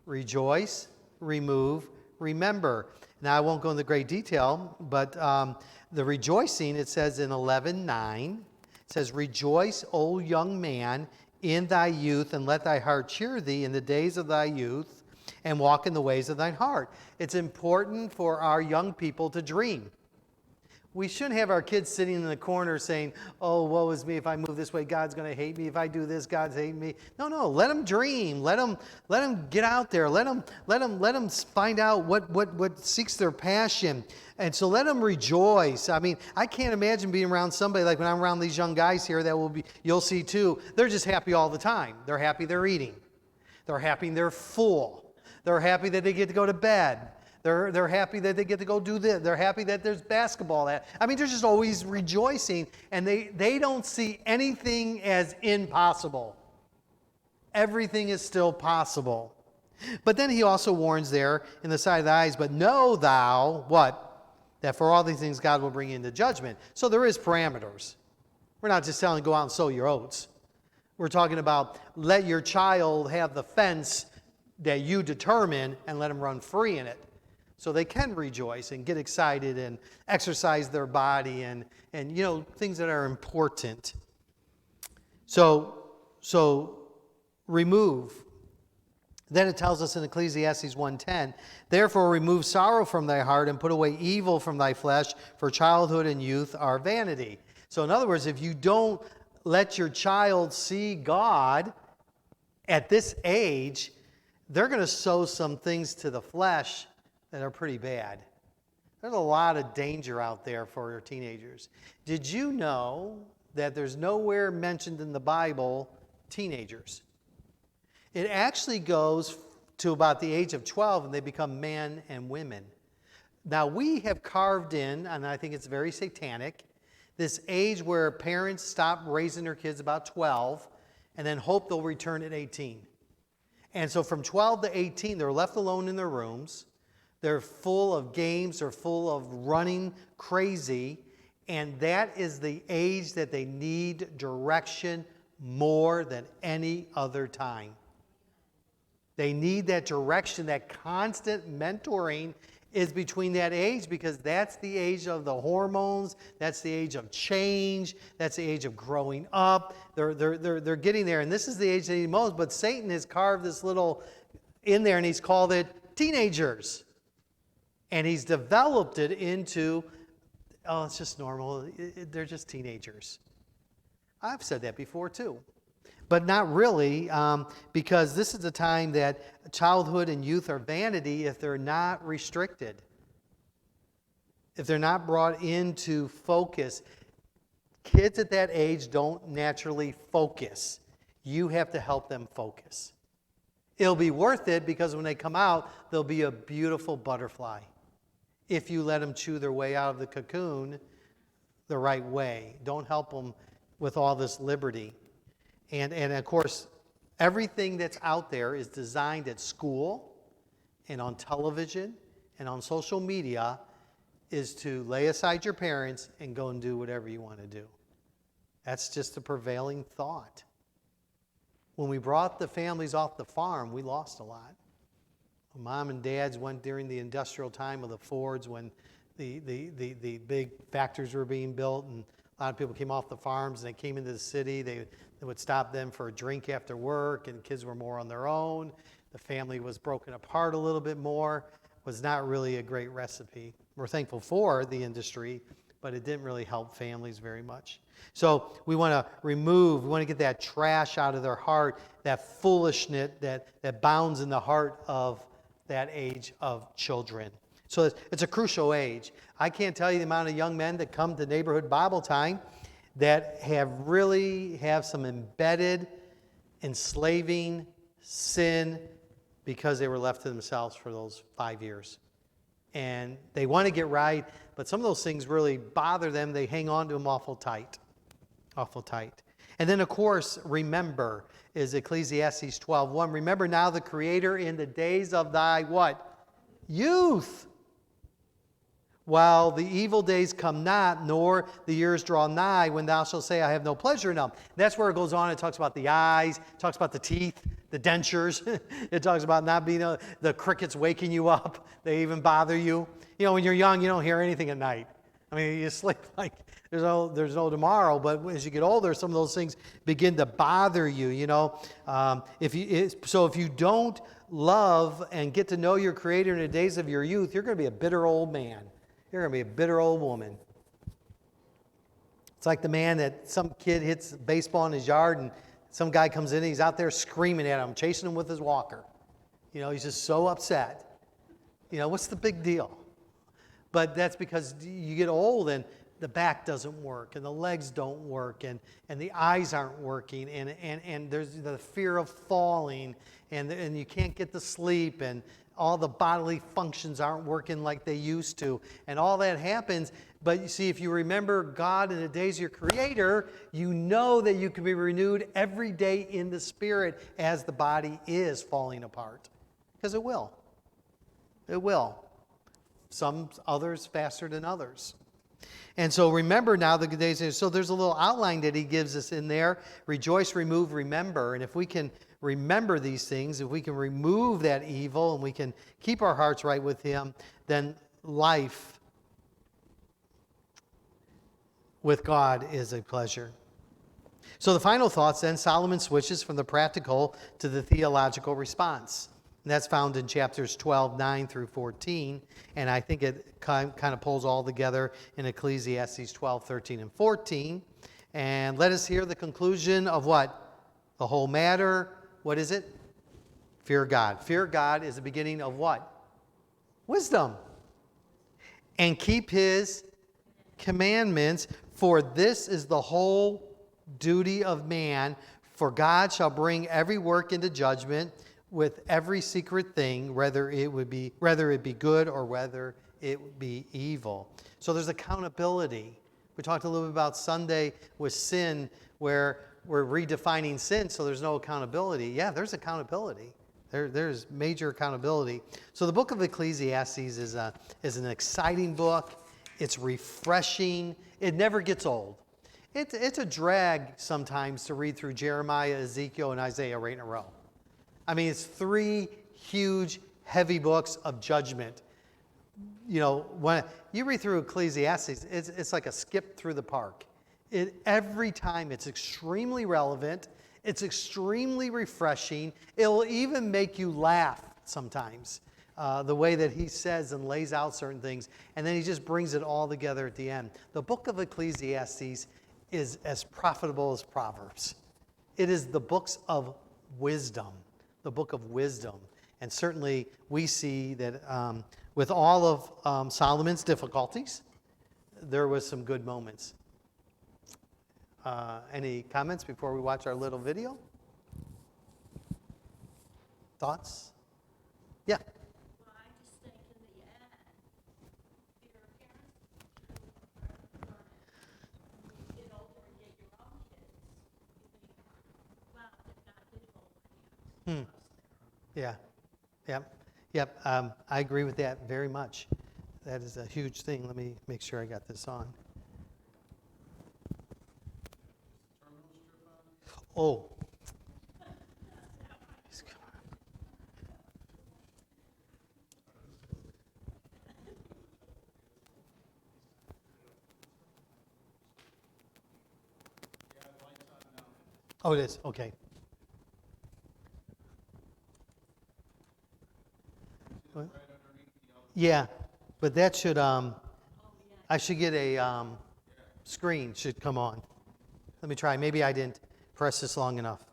Rejoice, remove, remember. Now, I won't go into great detail, but the rejoicing, it says in 11:9, it says, rejoice, O young man, in thy youth, and let thy heart cheer thee in the days of thy youth, and walk in the ways of thine heart. It's important for our young people to dream. We shouldn't have our kids sitting in the corner saying, oh, woe is me. If I move this way, God's going to hate me. If I do this, God's hating me. No. Let them dream. Let them get out there. Let them find out what seeks their passion. And so let them rejoice. I mean, I can't imagine being around somebody like when I'm around these young guys here you'll see too, they're just happy all the time. They're happy they're eating. They're happy they're full. They're happy that they get to go to bed. They're happy that they get to go do this. They're happy that there's basketball. They're just always rejoicing, and they don't see anything as impossible. Everything is still possible. But then he also warns there in the side of the eyes, but know thou, what? That for all these things God will bring you into judgment. So there is parameters. We're not just telling go out and sow your oats. We're talking about let your child have the fence that you determine and let them run free in it. So they can rejoice and get excited and exercise their body and things that are important. So remove. Then it tells us in Ecclesiastes 1:10, therefore remove sorrow from thy heart and put away evil from thy flesh, for childhood and youth are vanity. So in other words, if you don't let your child see God at this age, they're going to sow some things to the flesh that are pretty bad. There's a lot of danger out there for your teenagers. Did you know that there's nowhere mentioned in the Bible teenagers? It actually goes to about the age of 12 and they become men and women. Now we have carved in, and I think it's very satanic, this age where parents stop raising their kids about 12 and then hope they'll return at 18. And so from 12 to 18, they're left alone in their rooms. They're full of games. They're full of running crazy. And that is the age that they need direction more than any other time. They need that direction, that constant mentoring is between that age because that's the age of the hormones, that's the age of change, that's the age of growing up. They're getting there, and this is the age they need most, but Satan has carved this little in there, and he's called it teenagers. And he's developed it into, oh, it's just normal. They're just teenagers. I've said that before, too. But not really, because this is the time that childhood and youth are vanity if they're not restricted. If they're not brought into focus. Kids at that age don't naturally focus. You have to help them focus. It'll be worth it because when they come out, they'll be a beautiful butterfly. If you let them chew their way out of the cocoon the right way. Don't help them with all this liberty. And of course, everything that's out there is designed at school and on television and on social media is to lay aside your parents and go and do whatever you want to do. That's just the prevailing thought. When we brought the families off the farm, we lost a lot. Mom and dads went during the industrial time of the Fords when the big factories were being built and a lot of people came off the farms and they came into the city. They would stop them for a drink after work, and kids were more on their own. The family was broken apart a little bit more. Was not really a great recipe. We're thankful for the industry, but it didn't really help families very much. So we want to get that trash out of their heart, that foolishness that bounds in the heart of that age of children. So it's a crucial age. I can't tell you the amount of young men that come to neighborhood Bible time that have some embedded, enslaving sin because they were left to themselves for those 5 years. And they want to get right, but some of those things really bother them. They hang on to them awful tight. Awful tight. And then, of course, remember is Ecclesiastes 12:1. Remember now the Creator in the days of thy what? Youth. While the evil days come not, nor the years draw nigh, when thou shalt say, I have no pleasure in them. That's where it goes on. It talks about the eyes, it talks about the teeth, the dentures. It talks about not being the crickets waking you up. They even bother you. You know, when you're young, you don't hear anything at night. I mean, you sleep like there's no tomorrow. But as you get older, some of those things begin to bother you. You know, if you don't love and get to know your Creator in the days of your youth, you're going to be a bitter old man. You're going to be a bitter old woman. It's like the man that some kid hits baseball in his yard and some guy comes in and he's out there screaming at him, chasing him with his walker. You know, he's just so upset. You know, what's the big deal? But that's because you get old and the back doesn't work and the legs don't work and the eyes aren't working and there's the fear of falling and you can't get to sleep and all the bodily functions aren't working like they used to, and all that happens. But you see, if you remember God in the days of your Creator, you know that you can be renewed every day in the Spirit as the body is falling apart. Because it will. It will. Some others faster than others. And so remember now the good days. So there's a little outline that he gives us in there. Rejoice, remove, remember. And if we can remember these things, if we can remove that evil and we can keep our hearts right with him, then life with God is a pleasure. So the final thoughts then, Solomon switches from the practical to the theological response. And that's found in chapters 12, 9 through 14. And I think it kind of pulls all together in Ecclesiastes 12, 13, and 14. And let us hear the conclusion of what? The whole matter. What is it? Fear God. Fear God is the beginning of what? Wisdom. And keep his commandments, for this is the whole duty of man. For God shall bring every work into judgment with every secret thing, whether it be good or whether it be evil. So there's accountability. We talked a little bit about Sunday with sin, where we're redefining sin, so there's no accountability. Yeah, there's accountability. There's major accountability. So the book of Ecclesiastes is an exciting book. It's refreshing. It never gets old. It's a drag sometimes to read through Jeremiah, Ezekiel, and Isaiah right in a row. I mean, it's 3 huge, heavy books of judgment. You know, when you read through Ecclesiastes, it's like a skip through the park. Every time it's extremely relevant. It's extremely refreshing. It'll even make you laugh sometimes, the way that he says and lays out certain things. And then he just brings it all together at the end. The book of Ecclesiastes is as profitable as Proverbs. It is the books of wisdom. The book of wisdom. And certainly we see that with all of Solomon's difficulties, there was some good moments. Any comments before we watch our little video? Thoughts? Yeah. Well, I just think in the end, if your parents, when you get older and get your own kids, you think, wow, they're not good old hands. Yeah. Yep. I agree with that very much. That is a huge thing. Let me make sure I got this on. Oh. Oh, it is. Okay. What? Yeah, but that should, I should get a screen should come on. Let me try. Maybe I didn't press this long enough.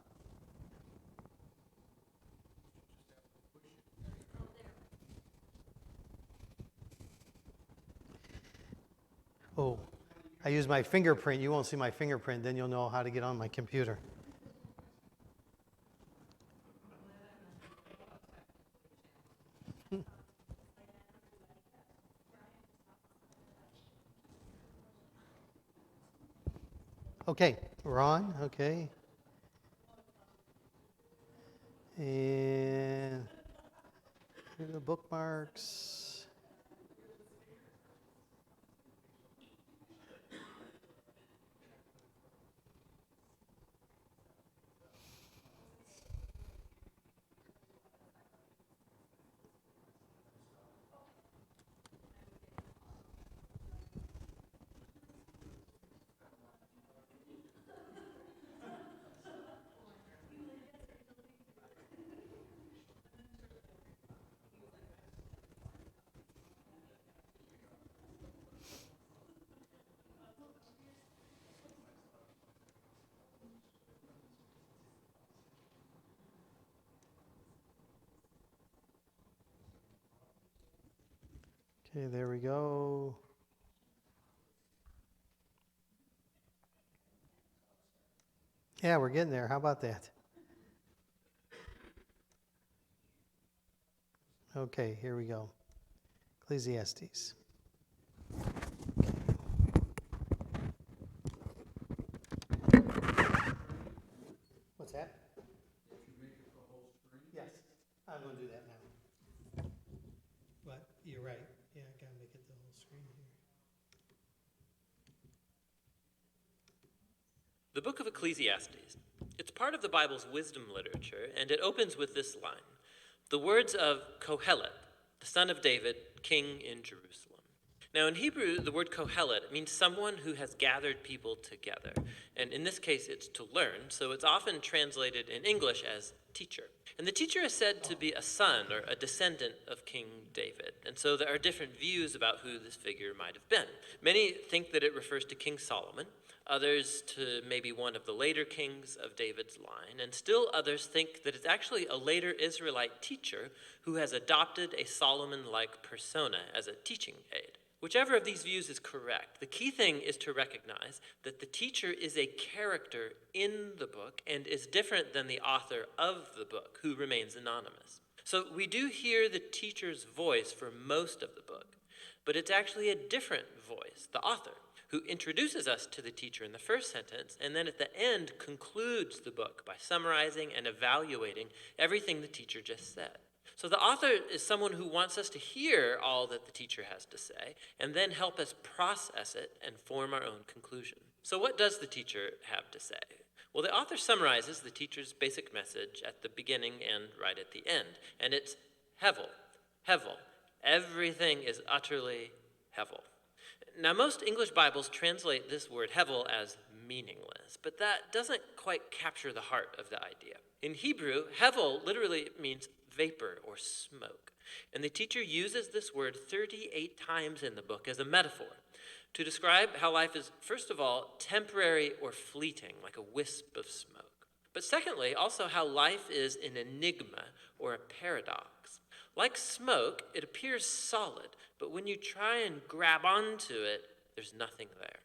Oh, I use my fingerprint. You won't see my fingerprint. Then you'll know how to get on my computer. Okay, we're on. Okay. And here are the bookmarks. Okay, there we go. Yeah, we're getting there. How about that? Okay, here we go. Ecclesiastes. What's that? Did you make it the whole screen? Yes, I'm going to do that now. The Book of Ecclesiastes. It's part of the Bible's wisdom literature, and it opens with this line: the words of Kohelet, the son of David, king in Jerusalem. Now in Hebrew, the word Kohelet means someone who has gathered people together. And in this case, it's to learn, so it's often translated in English as teacher. And the teacher is said to be a son or a descendant of King David. And so there are different views about who this figure might have been. Many think that it refers to King Solomon, others to maybe one of the later kings of David's line, and still others think that it's actually a later Israelite teacher who has adopted a Solomon-like persona as a teaching aid. Whichever of these views is correct, the key thing is to recognize that the teacher is a character in the book and is different than the author of the book, who remains anonymous. So we do hear the teacher's voice for most of the book, but it's actually a different voice, the author, who introduces us to the teacher in the first sentence and then at the end concludes the book by summarizing and evaluating everything the teacher just said. So the author is someone who wants us to hear all that the teacher has to say and then help us process it and form our own conclusion. So what does the teacher have to say? Well, the author summarizes the teacher's basic message at the beginning and right at the end. And it's Hevel, Hevel. Everything is utterly Hevel. Now, most English Bibles translate this word Hevel as meaningless, but that doesn't quite capture the heart of the idea. In Hebrew, Hevel literally means vapor or smoke. And the teacher uses this word 38 times in the book as a metaphor to describe how life is, first of all, temporary or fleeting, like a wisp of smoke. But secondly, also how life is an enigma or a paradox. Like smoke, it appears solid, but when you try and grab onto it, there's nothing there.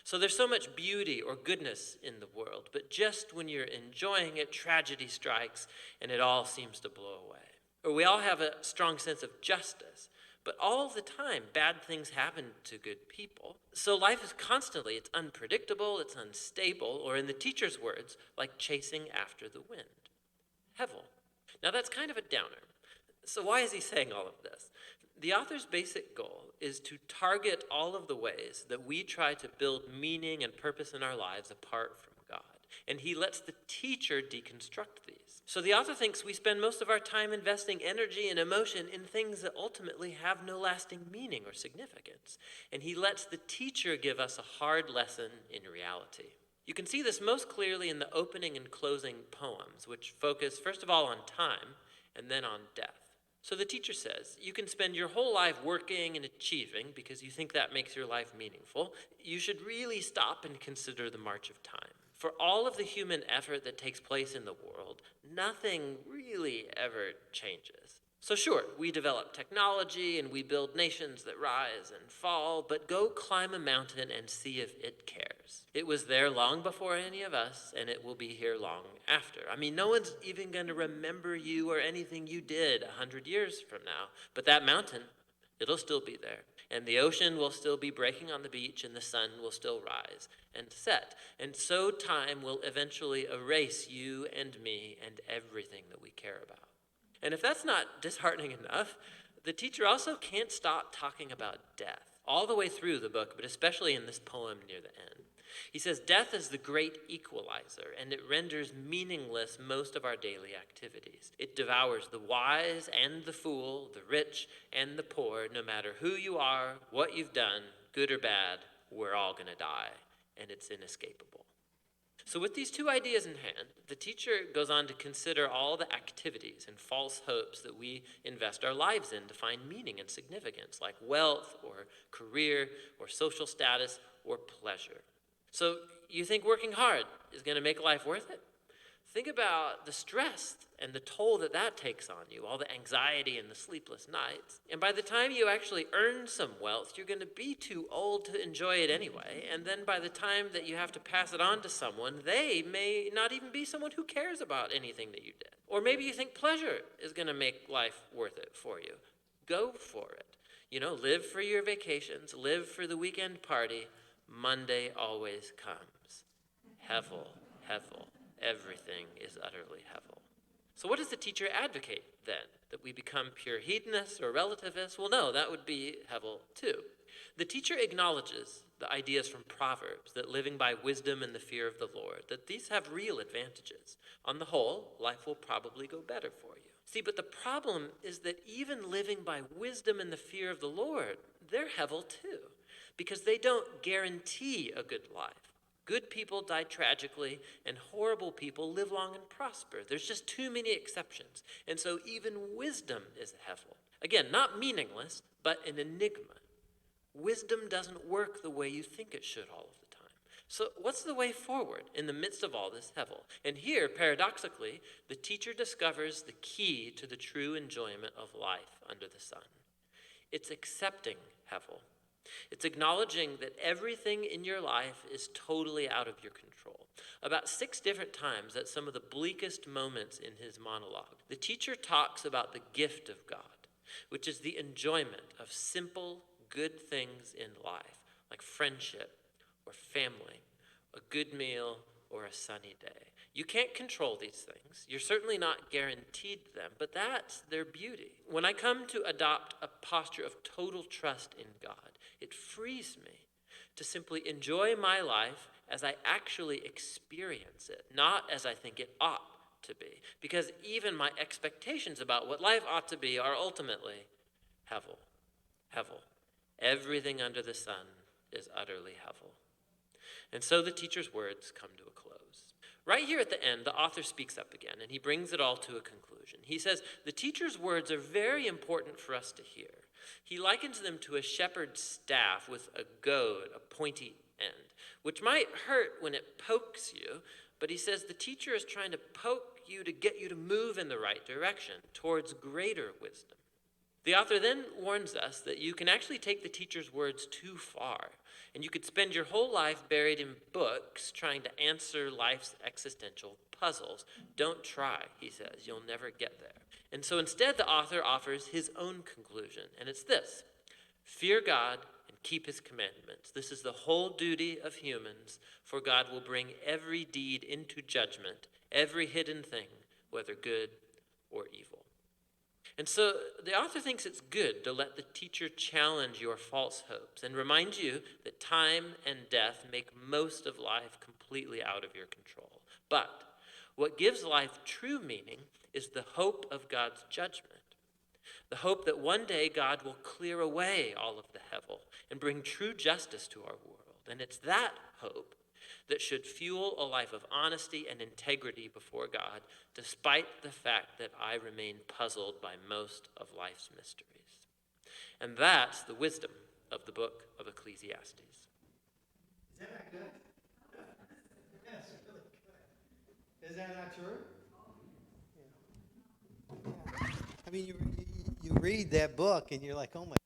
So there's so much beauty or goodness in the world, but just when you're enjoying it, tragedy strikes and it all seems to blow away. Or we all have a strong sense of justice, but all the time bad things happen to good people. So life is constantly, it's unpredictable, it's unstable, or in the teacher's words, like chasing after the wind. Hevel. Now that's kind of a downer. So why is he saying all of this? The author's basic goal is to target all of the ways that we try to build meaning and purpose in our lives apart from God. And he lets the teacher deconstruct these. So the author thinks we spend most of our time investing energy and emotion in things that ultimately have no lasting meaning or significance. And he lets the teacher give us a hard lesson in reality. You can see this most clearly in the opening and closing poems, which focus first of all on time and then on death. So the teacher says, you can spend your whole life working and achieving because you think that makes your life meaningful. You should really stop and consider the march of time. For all of the human effort that takes place in the world, nothing really ever changes. So sure, we develop technology and we build nations that rise and fall, but go climb a mountain and see if it cares. It was there long before any of us, and it will be here long after. I mean, no one's even going to remember you or anything you did 100 years from now, but that mountain, it'll still be there. And the ocean will still be breaking on the beach, and the sun will still rise and set. And so time will eventually erase you and me and everything that we care about. And if that's not disheartening enough, the teacher also can't stop talking about death all the way through the book, but especially in this poem near the end. He says, death is the great equalizer, and it renders meaningless most of our daily activities. It devours the wise and the fool, the rich and the poor, no matter who you are, what you've done, good or bad, we're all going to die, and it's inescapable. So with these two ideas in hand, the teacher goes on to consider all the activities and false hopes that we invest our lives in to find meaning and significance, like wealth or career or social status or pleasure. So you think working hard is going to make life worth it? Think about the stress and the toll that that takes on you, all the anxiety and the sleepless nights. And by the time you actually earn some wealth, you're going to be too old to enjoy it anyway. And then by the time that you have to pass it on to someone, they may not even be someone who cares about anything that you did. Or maybe you think pleasure is going to make life worth it for you. Go for it. You know, live for your vacations, live for the weekend party. Monday always comes. Hevel, Hevel. Everything is utterly Hevel. So what does the teacher advocate then? That we become pure hedonists or relativists? Well, no, that would be Hevel too. The teacher acknowledges the ideas from Proverbs that living by wisdom and the fear of the Lord, that these have real advantages. On the whole, life will probably go better for you. See, but the problem is that even living by wisdom and the fear of the Lord, they're hevel too, because they don't guarantee a good life. Good people die tragically, and horrible people live long and prosper. There's just too many exceptions. And so even wisdom is a hevel. Again, not meaningless, but an enigma. Wisdom doesn't work the way you think it should all of the time. So what's the way forward in the midst of all this hevel? And here, paradoxically, the teacher discovers the key to the true enjoyment of life under the sun. It's accepting hevel. It's acknowledging that everything in your life is totally out of your control. About 6 different times at some of the bleakest moments in his monologue, the teacher talks about the gift of God, which is the enjoyment of simple, good things in life, like friendship or family, a good meal or a sunny day. You can't control these things. You're certainly not guaranteed them, but that's their beauty. When I come to adopt a posture of total trust in God, it frees me to simply enjoy my life as I actually experience it, not as I think it ought to be. Because even my expectations about what life ought to be are ultimately hevel. Hevel. Everything under the sun is utterly hevel. And so the teacher's words come to a close. Right here at the end, the author speaks up again, and he brings it all to a conclusion. He says, the teacher's words are very important for us to hear. He likens them to a shepherd's staff with a goad, a pointy end, which might hurt when it pokes you, but he says the teacher is trying to poke you to get you to move in the right direction, towards greater wisdom. The author then warns us that you can actually take the teacher's words too far, and you could spend your whole life buried in books trying to answer life's existential puzzles. Don't try, he says. You'll never get there. And so instead, the author offers his own conclusion, and it's this: fear God and keep his commandments. This is the whole duty of humans, for God will bring every deed into judgment, every hidden thing, whether good or evil. And so the author thinks it's good to let the teacher challenge your false hopes and remind you that time and death make most of life completely out of your control. But what gives life true meaning is the hope of God's judgment. The hope that one day God will clear away all of the hevel and bring true justice to our world. And it's that hope that should fuel a life of honesty and integrity before God, despite the fact that I remain puzzled by most of life's mysteries. And that's the wisdom of the Book of Ecclesiastes. Is that not good? That's really good. Is that not true? Yeah. I mean, you read that book and you're like, oh my.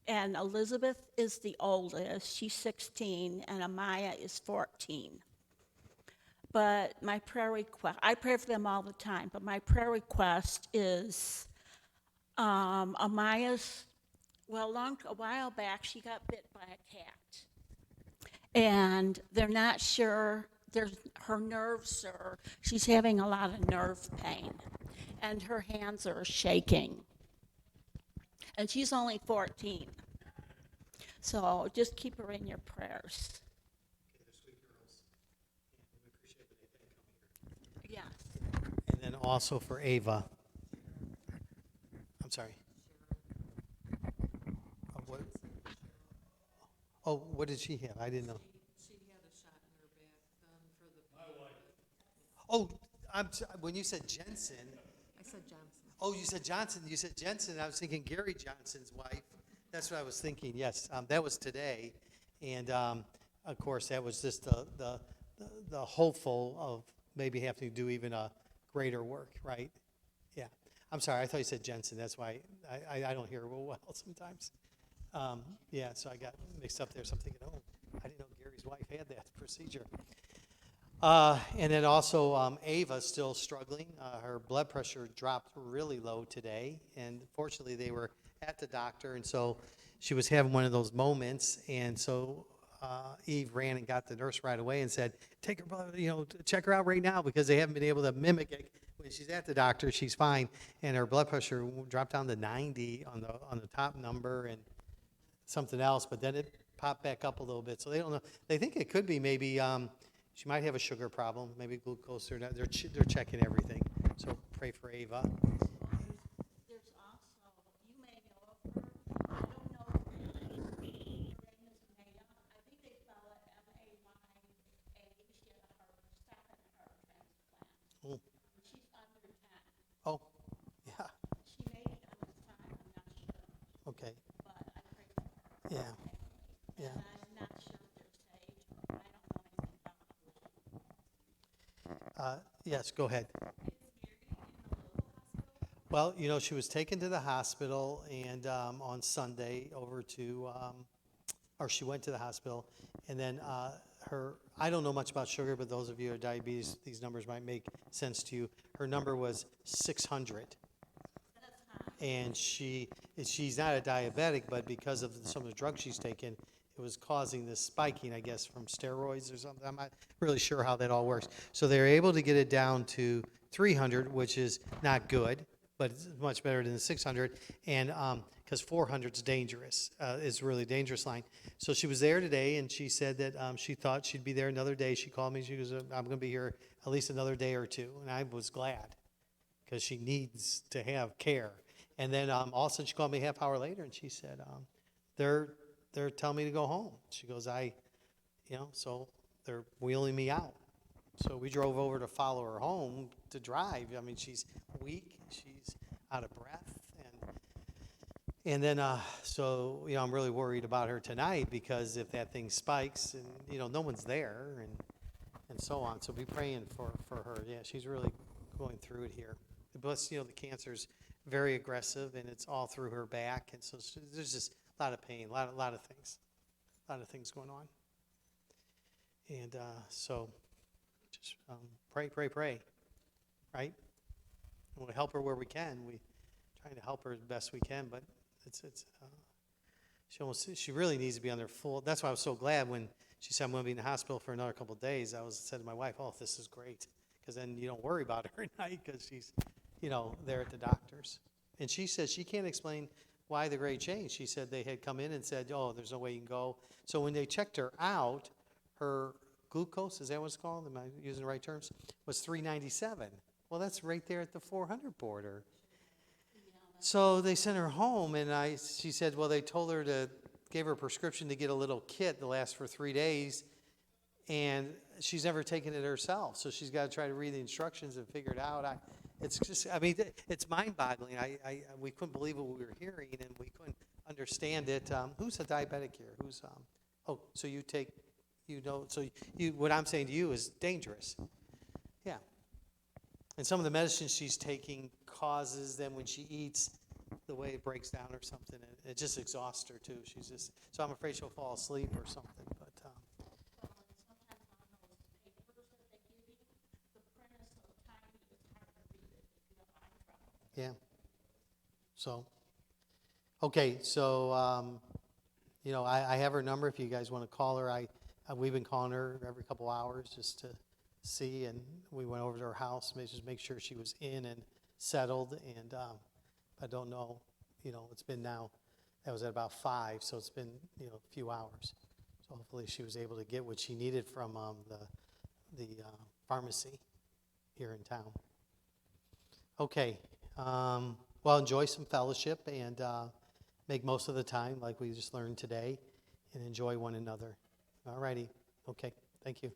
And Elizabeth is the oldest. She's 16, and Amaya is 14. But my prayer request, I pray for them all the time, but my prayer request is Amaya's, well, a while back, she got bit by a cat. And they're not sure, her nerves she's having a lot of nerve pain. And her hands are shaking. And she's only 14. So just keep her in your prayers. They're sweet girls, and we appreciate when they come Yes. here. And then also for Ava. I'm sorry. What? Oh, what did she have? I didn't know. She had a shot in her back done for the. My wife. Oh, when you said Jensen. I said Johnson. Oh, you said Johnson. You said Jensen. I was thinking Gary Johnson's wife. That's what I was thinking. Yes, that was today, and of course that was just the hopeful of maybe having to do even a greater work, right? Yeah. I'm sorry. I thought you said Jensen. That's why I don't hear real well sometimes. Yeah. So I got mixed up there. So I'm thinking, oh, I didn't know Gary's wife had that procedure. And then also Ava's still struggling. Her blood pressure dropped really low today, and fortunately they were at the doctor, and so she was having one of those moments, and so Eve ran and got the nurse right away and said, take her blood, check her out right now, because they haven't been able to mimic it. When she's at the doctor, she's fine, and her blood pressure dropped down to 90 on the top number and something else, but then it popped back up a little bit. So they don't know. They think it could be maybe she might have a sugar problem, maybe glucose. They're checking everything. So pray for Ava. There's also, you may know of her, I don't know her name is Maya. I think they spell it M-A-Y-A. She had second heart transplant. Oh. She's under 10. Oh, yeah. She made it on the time, I'm not sure, Okay. but I pray for her. Yeah. Yeah. And I'm not sure if they're saved. I don't know anything about her. Yes, go ahead. Well, she was taken to the hospital, and on Sunday over to, or she went to the hospital, and then I don't know much about sugar, but those of you who have diabetes, these numbers might make sense to you. Her number was 600. And she's not a diabetic, but because of some of the drugs she's taken, it was causing this spiking, I guess, from steroids or something. I'm not really sure how that all works. So they were able to get it down to 300, which is not good, but it's much better than the 600. And because 400 is dangerous, is a really dangerous line. So she was there today, and she said that she thought she'd be there another day. She called me. She goes, I'm going to be here at least another day or two. And I was glad, because she needs to have care. And then all of a sudden she called me a half hour later, and she said, they're telling me to go home. She goes, so they're wheeling me out. So we drove over to follow her home to drive. I mean, she's weak, she's out of breath. And then, so, I'm really worried about her tonight, because if that thing spikes and, no one's there and so on. So be praying for her. Yeah, she's really going through it here. Plus, the cancer's very aggressive, and it's all through her back. And so there's just a lot of pain, a lot of things going on. And so just pray, right? And we'll help her where we can. We're trying to help her as best we can, but she really needs to be on their full. That's why I was so glad when she said I'm going to be in the hospital for another couple of days. I said to my wife, "Oh, this is great," because then you don't worry about her at night, because she's, there at the doctor's. And she said she can't explain why the grade changed. She said they had come in and said, "Oh, there's no way you can go." So when they checked her out, her glucose, is that what it's called? Am I using the right terms? Was 397. Well, that's right there at the 400 border. So they sent her home, and she said, well, they told her gave her a prescription to get a little kit that lasts for 3 days, and she's never taken it herself. So she's got to try to read the instructions and figure it out. It's mind-boggling. We couldn't believe what we were hearing, and we couldn't understand it. Who's a diabetic here? So you take, what I'm saying to you is dangerous. Yeah. And some of the medicine she's taking causes then when she eats the way it breaks down or something. It just exhausts her too. She's just, so I'm afraid she'll fall asleep or something, but, yeah. So, okay, so, I have her number if you guys want to call her. We've been calling her every couple hours just to see, and we went over to her house, just make sure she was in and settled, and I don't know, it's been now, that was at about 5, so it's been, a few hours. So hopefully she was able to get what she needed from the pharmacy here in town. Okay, well, enjoy some fellowship and make most of the time like we just learned today, and enjoy one another. All righty, okay, thank you.